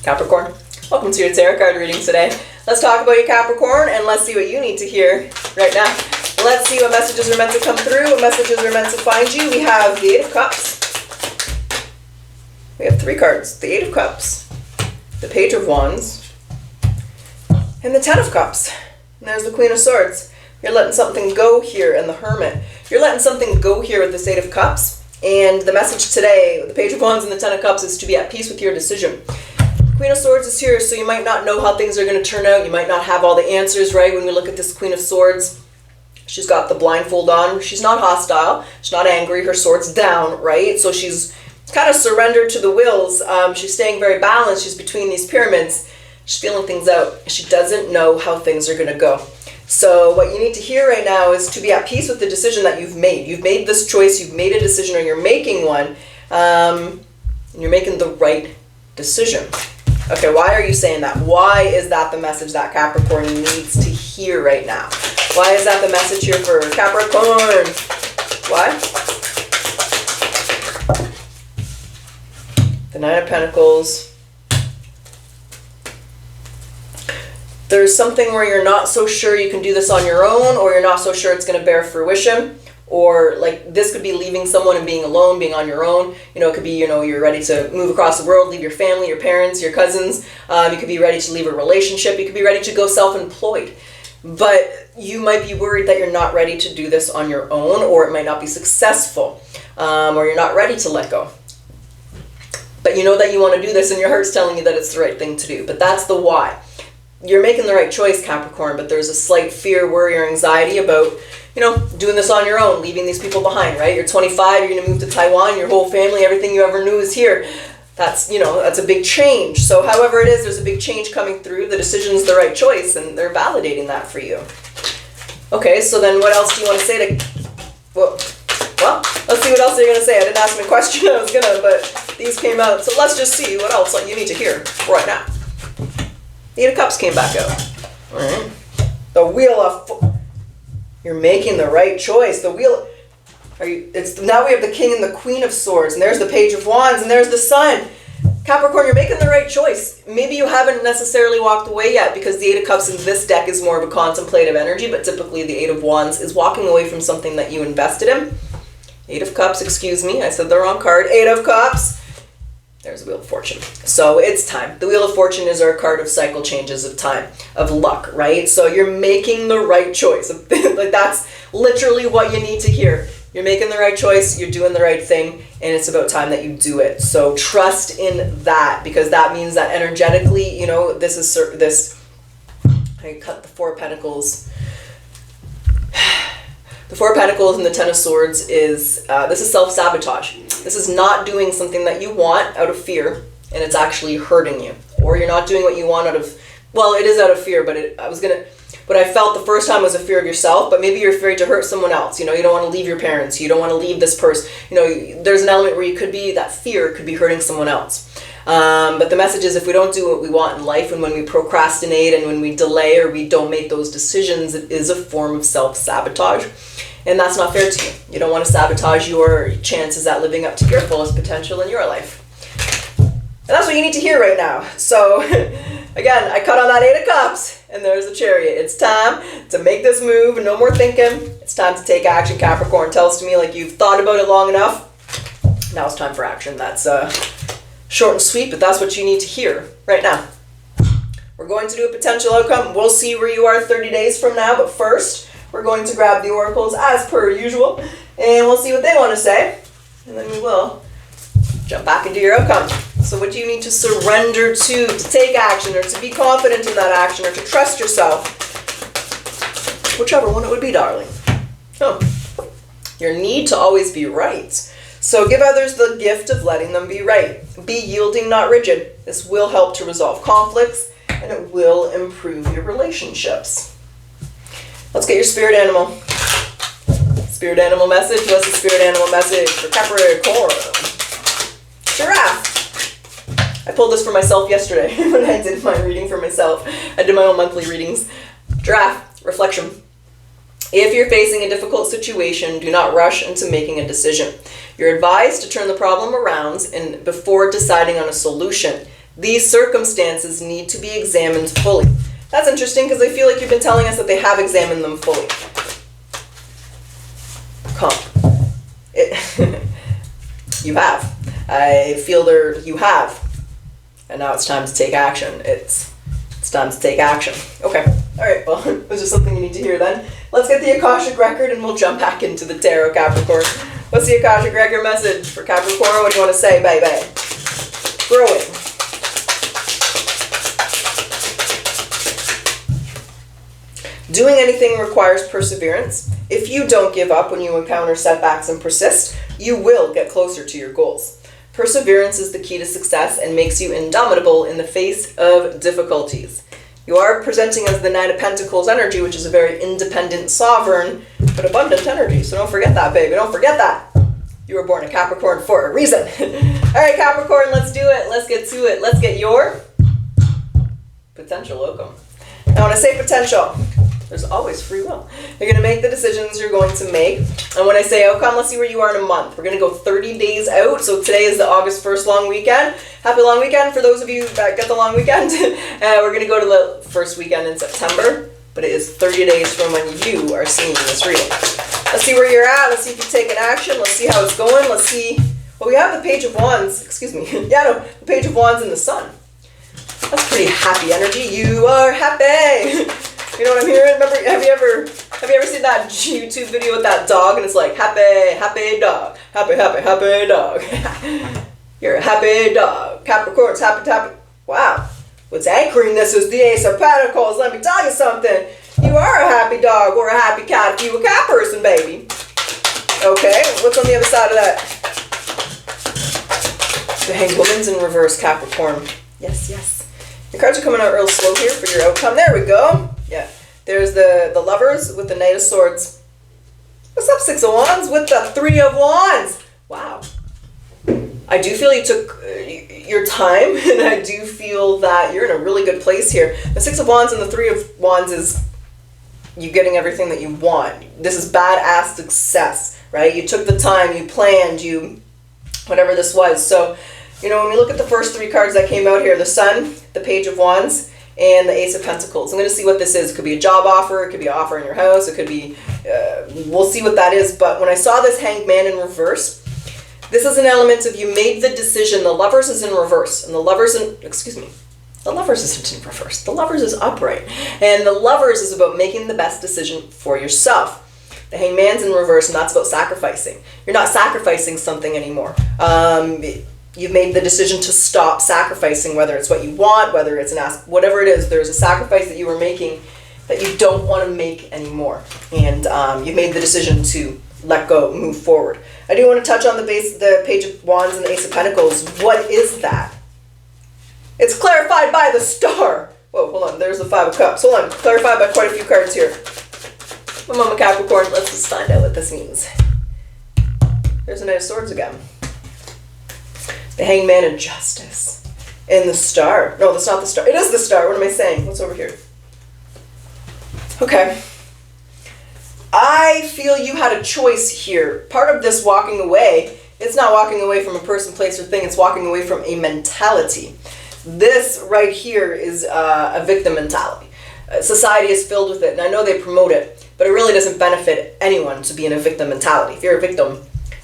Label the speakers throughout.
Speaker 1: Capricorn, welcome to your tarot card reading today. Let's talk about your Capricorn and let's see what you need to hear right now. Let's see what messages are meant to come through, what messages are meant to find you. We have the Eight of Cups. We have three cards. The Eight of Cups, the Page of Wands, and the Ten of Cups. And there's the Queen of Swords. You're letting something go here, and the Hermit. You're letting something go here with this Eight of Cups. And the message today, with the Page of Wands and the Ten of Cups, is to be at peace with your decision. Queen of Swords is here, so you might not know how things are going to turn out. You might not have all the answers, right? When we look at this Queen of Swords, she's got the blindfold on. She's not hostile. She's not angry. Her sword's down, right? So she's kind of surrendered to the wills. She's staying very balanced. She's between these pyramids. She's feeling things out. She doesn't know how things are going to go. So what you need to hear right now is to be at peace with the decision that you've made. You've made this choice. You've made a decision, or you're making one. And you're making the right decision. Okay, why are you saying that? Why is that the message that Capricorn needs to hear right now? Why is that the message here for Capricorn? Why? The Nine of Pentacles. There's something where you're not so sure you can do this on your own, or you're not so sure it's going to bear fruition. Or like this could be leaving someone and being alone, being on your own. You know, it could be, you know, you're ready to move across the world, leave your family, your parents, your cousins. You could be ready to leave a relationship. You could be ready to go self-employed. But you might be worried that you're not ready to do this on your own, or it might not be successful, or you're not ready to let go. But you know that you want to do this, and your heart's telling you that it's the right thing to do. But that's the why. You're making the right choice, Capricorn, but there's a slight fear, worry, or anxiety about, you know, doing this on your own, leaving these people behind, right? You're 25, you're going to move to Taiwan, your whole family, everything you ever knew is here. That's, you know, that's a big change. So however it is, there's a big change coming through. The decision's the right choice, and they're validating that for you. Okay, so then what else do you want to say to... Well, let's see what else you're going to say. I didn't ask my question, I was going to, but these came out. So let's just see what else you need to hear right now. The Eight of Cups came back out. All right. The Wheel of... You're making the right choice. The Wheel... Now we have the King and the Queen of Swords, and there's the Page of Wands, and there's the Sun. Capricorn, you're making the right choice. Maybe you haven't necessarily walked away yet, because the Eight of Cups in this deck is more of a contemplative energy, but typically the Eight of Wands is walking away from something that you invested in. Eight of Cups, excuse me, I said the wrong card. Eight of Cups. There's the Wheel of Fortune. So it's time. The Wheel of Fortune is our card of cycle changes, of time, of luck, right? So you're making the right choice. Like that's literally what you need to hear. You're making the right choice, you're doing the right thing, and it's about time that you do it. So trust in that, because that means that energetically, you know, this is this. I cut the Four of Pentacles. The Four of Pentacles and the Ten of Swords is, this is self-sabotage. This is not doing something that you want out of fear, and it's actually hurting you. Or you're not doing what you want out of, well, it is out of fear, but what I felt the first time was a fear of yourself, but maybe you're afraid to hurt someone else. You know, you don't want to leave your parents. You don't want to leave this person. You know, there's an element where you could be, that fear could be hurting someone else. But the message is, if we don't do what we want in life, and when we procrastinate and when we delay or we don't make those decisions, it is a form of self-sabotage. And that's not fair to you. You don't want to sabotage your chances at living up to your fullest potential in your life. And that's what you need to hear right now. So, again, I cut on that Eight of Cups, and there's the Chariot. It's time to make this move, no more thinking. It's time to take action, Capricorn. Tells to me like you've thought about it long enough. Now it's time for action. That's short and sweet, but that's what you need to hear right now. We're going to do a potential outcome. We'll see where you are 30 days from now, but first, we're going to grab the oracles as per usual, and we'll see what they want to say, and then we will jump back into your outcome. So what do you need to surrender to take action, or to be confident in that action, or to trust yourself? Whichever one it would be, darling. Oh, your need to always be right. So give others the gift of letting them be right. Be yielding, not rigid. This will help to resolve conflicts, and it will improve your relationships. Let's get your spirit animal. Spirit animal message. What's the spirit animal message for Capricorn? Giraffe. I pulled this for myself yesterday when I did my reading for myself. I did my own monthly readings. Giraffe. Reflection. If you're facing a difficult situation, do not rush into making a decision. You're advised to turn the problem around and before deciding on a solution. These circumstances need to be examined fully. That's interesting because I feel like you've been telling us that they have examined them fully. You have. I feel you have. And now it's time to take action. It's time to take action. Okay. All right. Well, it was just something you need to hear then. Let's get the Akashic Record and we'll jump back into the Tarot, Capricorn. What's the Akashic Record message for Capricorn? What do you want to say, baby? Growing. Doing anything requires perseverance. If you don't give up when you encounter setbacks and persist, you will get closer to your goals. Perseverance is the key to success and makes you indomitable in the face of difficulties. You are presenting as the Knight of Pentacles energy, which is a very independent, sovereign, but abundant energy. So don't forget that, baby. Don't forget that. You were born a Capricorn for a reason. All right, Capricorn, let's do it. Let's get to it. Let's get your potential outcome. Now, when I say potential, there's always free will. You're going to make the decisions you're going to make. And when I say outcome, let's see where you are in a month. We're going to go 30 days out. So today is the August 1st long weekend. Happy long weekend for those of you that get the long weekend. We're going to go to the first weekend in September. But it is 30 days from when you are seeing this reading. Let's see where you're at. Let's see if you've taken action. Let's see how it's going. Let's see. Well, we have the Page of Wands. Excuse me. The Page of Wands and the Sun. That's pretty happy energy. You are happy. You know what I'm hearing? Remember, have you ever seen that YouTube video with that dog and it's like, happy dog, happy dog. You're a happy dog. Capricorn's happy. Wow. What's anchoring this is the Ace of Pentacles. Let me tell you something. You are a happy dog or a happy cat if you a cat person, baby. Okay, what's on the other side of that? The Hanged Woman's in reverse, Capricorn. Yes. Your cards are coming out real slow here for your outcome. There we go. Yeah. There's the Lovers with the Knight of Swords. What's up, Six of Wands with the Three of Wands? Wow. I do feel you took your time, and I do feel that you're in a really good place here. The Six of Wands and the Three of Wands is you getting everything that you want. This is badass success, right? You took the time, you planned, whatever this was. So, when we look at the first three cards that came out here, the Sun, the Page of Wands, and the Ace of Pentacles. I'm going to see what this is. It could be a job offer. It could be an offer in your house. It could be, we'll see what that is. But when I saw this Hanged Man in reverse, this is an element of you made the decision. The Lovers is in reverse. And the Lovers isn't in reverse. The Lovers is upright. And the Lovers is about making the best decision for yourself. The Hanged Man's in reverse, and that's about sacrificing. You're not sacrificing something anymore. You've made the decision to stop sacrificing, whether it's what you want, whether it's whatever it is. There's a sacrifice that you were making that you don't want to make anymore. And you've made the decision to let go, move forward. I do want to touch on the Page of Wands and the Ace of Pentacles. What is that? It's clarified by the Star. Whoa, hold on. There's the Five of Cups. Hold on. Clarified by quite a few cards here. My Mama Capricorn, let's just find out what this means. There's the Knight of Swords again. The Hanged Man and Justice. And the Star. No, that's not the Star. It is the Star. What am I saying? What's over here? Okay. I feel you had a choice here. Part of this walking away, it's not walking away from a person, place, or thing. It's walking away from a mentality. This right here is a victim mentality. Society is filled with it, and I know they promote it, but it really doesn't benefit anyone to be in a victim mentality. If you're a victim,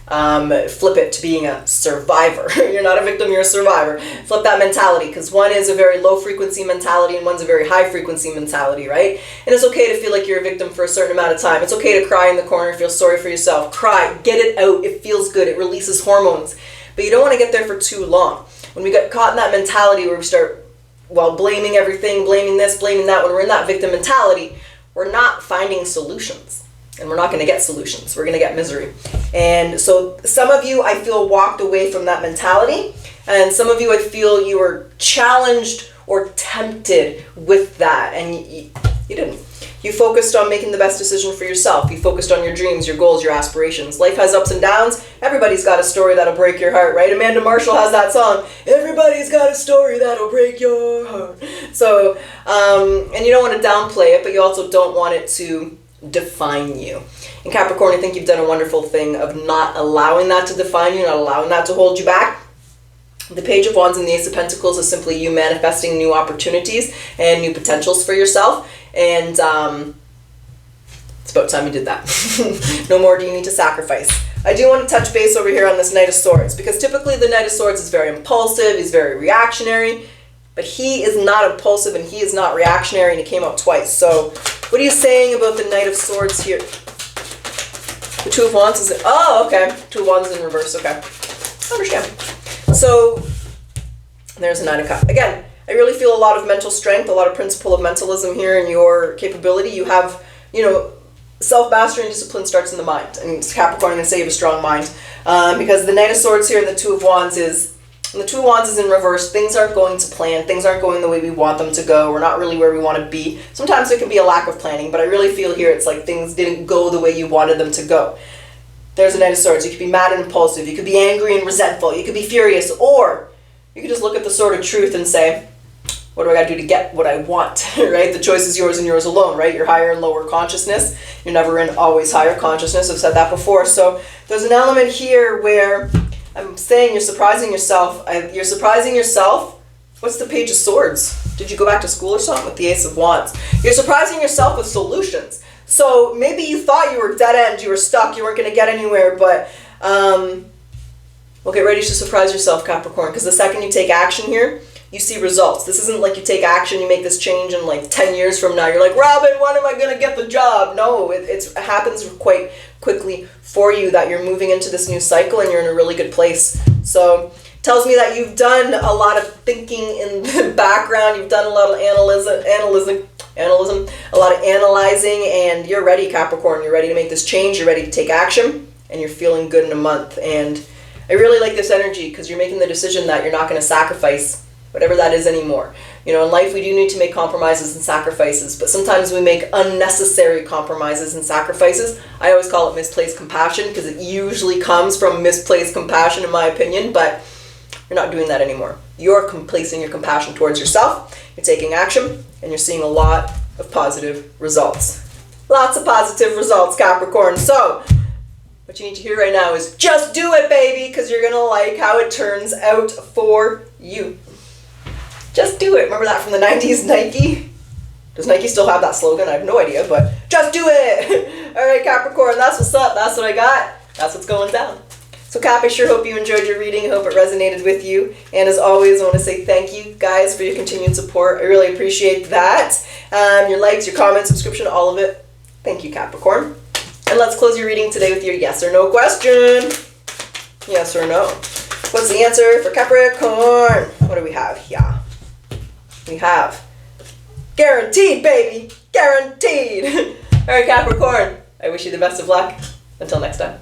Speaker 1: flip it to being a survivor. You're not a victim, you're a survivor. Flip that mentality, because one is a very low frequency mentality and one's a very high frequency mentality, right? And it's okay to feel like you're a victim for a certain amount of time. It's okay to cry in the corner, feel sorry for yourself. Cry, get it out, it feels good, it releases hormones. But you don't want to get there for too long. When we get caught in that mentality where we start, blaming everything, blaming this, blaming that, when we're in that victim mentality, we're not finding solutions. And we're not going to get solutions. We're going to get misery. And so some of you, I feel, walked away from that mentality. And some of you, I feel you were challenged or tempted with that. And you didn't. You focused on making the best decision for yourself. You focused on your dreams, your goals, your aspirations. Life has ups and downs. Everybody's got a story that'll break your heart, right? Amanda Marshall has that song, everybody's got a story that'll break your heart. So, and you don't want to downplay it, but you also don't want it to define you. And Capricorn, I think you've done a wonderful thing of not allowing that to define you, not allowing that to hold you back. The Page of Wands and the Ace of Pentacles is simply you manifesting new opportunities and new potentials for yourself. And it's about time you did that. No more do you need to sacrifice. I do want to touch base over here on this Knight of Swords, because typically the Knight of Swords is very impulsive, he's very reactionary, but he is not impulsive and he is not reactionary, and he came out twice. So what are you saying about the Knight of Swords here? The Two of Wands is, oh, okay. Two of Wands in reverse, okay. I understand. So there's a Nine of Cups. Again, I really feel a lot of mental strength, a lot of principle of mentalism here in your capability. You have, you know, self-mastery and discipline starts in the mind. And Capricorn, I'm going to say you have a strong mind. Because the Knight of Swords here and the Two of Wands is, when the Two of Wands is in reverse, things aren't going to plan. Things aren't going the way we want them to go. We're not really where we want to be. Sometimes there can be a lack of planning, but I really feel here it's like things didn't go the way you wanted them to go. There's a Knight of Swords. You could be mad and impulsive. You could be angry and resentful. You could be furious. Or you could just look at the Sword of Truth and say, what do I got to do to get what I want, right? The choice is yours and yours alone, right? Your higher and lower consciousness. You're never in always higher consciousness. I've said that before. So there's an element here where I'm saying you're surprising yourself. You're surprising yourself. What's the Page of Swords? Did you go back to school or something with the Ace of Wands? You're surprising yourself with solutions. So maybe you thought you were dead end, you were stuck, you weren't going to get anywhere, but well, get ready to surprise yourself, Capricorn, because the second you take action here, you see results. This isn't like you take action, you make this change, and like 10 years from now, you're like, Robin, when am I going to get the job? No, it happens quite quickly for you that you're moving into this new cycle and you're in a really good place. So tells me that you've done a lot of thinking in the background, you've done a lot of analyzing, a lot of analyzing, and you're ready, Capricorn. You're ready to make this change, you're ready to take action, and you're feeling good in a month. And I really like this energy because you're making the decision that you're not going to sacrifice whatever that is anymore. You know, in life we do need to make compromises and sacrifices, but sometimes we make unnecessary compromises and sacrifices. I always call it misplaced compassion because it usually comes from misplaced compassion, in my opinion, but you're not doing that anymore. You're placing your compassion towards yourself, you're taking action, and you're seeing a lot of positive results. Lots of positive results, Capricorn. So what you need to hear right now is just do it, baby, because you're going to like how it turns out for you. Just do it. Remember that from the 90s, Nike? Does Nike still have that slogan? I have no idea, but just do it. All right, Capricorn, that's what's up. That's what I got. That's what's going down. So Cap, I sure hope you enjoyed your reading. I hope it resonated with you. And as always, I want to say thank you guys for your continued support. I really appreciate that. Your likes, your comments, subscription, all of it. Thank you, Capricorn. And let's close your reading today with your yes or no question. Yes or no. What's the answer for Capricorn? What do we have here? We have guaranteed, baby. Guaranteed. All right, Capricorn. I wish you the best of luck. Until next time.